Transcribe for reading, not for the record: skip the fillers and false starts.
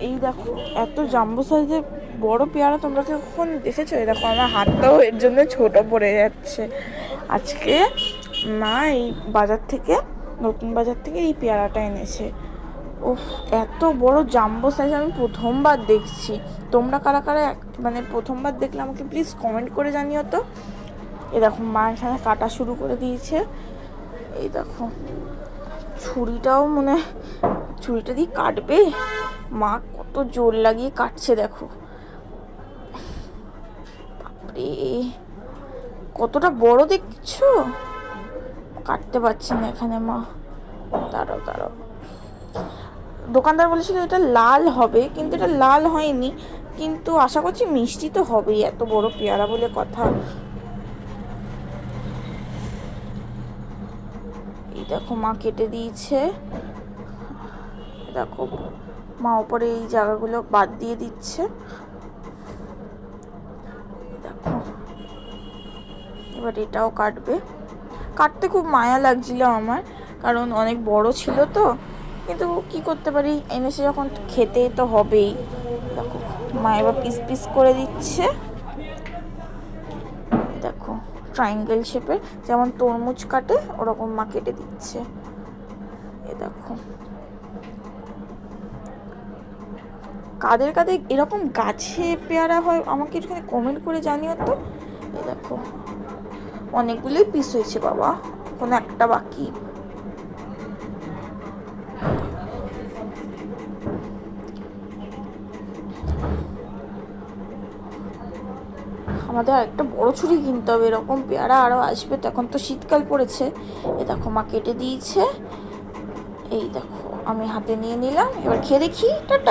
এই দেখো এত জাম্বো সাইজের বড় পেয়ারা তোমরা কি কখন দেখেছো? এই দেখো আমার হাতটাও এর জন্য ছোট পড়ে যাচ্ছে। আজকে মা এই বাজার থেকে, নতুন বাজার থেকে এই পেয়ারাটা এনেছে। উফ, এত বড় জাম্বো সাইজ আমি প্রথমবার দেখছি। তোমরা কারা কারা মানে প্রথমবার দেখলে আমাকে প্লিজ কমেন্ট করে জানিও তো। এই দেখো মা এখানে কাটা শুরু করে দিয়েছে। এই দেখো ছুরিটাও মনে, ছুরিটা দিয়ে কাটবে। মা কত জোর লাগিয়ে কাটছে দেখো। বাপরে কতটা বড় দেখছো। কাটতে পারছি না এখানে মা। দাঁড়াও দাঁড়াও। দোকানদার বলেছিল এটা লাল হবে, কিন্তু এটা লাল হয়নি। কিন্তু আশা করছি মিষ্টি তো হবেই, এত বড় পেয়ারা বলে কথা। এই দেখো মা কেটে দিয়েছে। দেখো মা উপরে এই জায়গাগুলো বাদ দিয়ে দিচ্ছে। দেখো এবার এটাও কাটবে। কাটতে খুব মায়া লাগছিল আমার, কারণ অনেক বড় ছিল তো। কিন্তু কি করতে পারি, এনেছে যখন খেতে তো হবেই। দেখো মা এবার পিস পিস করে দিচ্ছে। দেখো ট্রায়াঙ্গেল শেপে, যেমন তরমুজ কাটে ওরকম মা কেটে দিচ্ছে। এ দেখো কাদের কাদের এরকম গাছে পেয়ারা হয় আমাকে এখানে কমেন্ট করে জানিও তো। এই দেখো অনেকগুলোই পিস হয়েছে বাবা, কোনো একটা বাকি। আমাদের একটা বড় ছুরি কিনতে হবে, এরকম পেয়ারা আরও আসবে তো, এখন তো শীতকাল পড়েছে। এ দেখো মা কেটে দিয়েছে। এই দেখো আমি হাতে নিয়ে নিলাম, এবার খেয়ে দেখি। টাটা।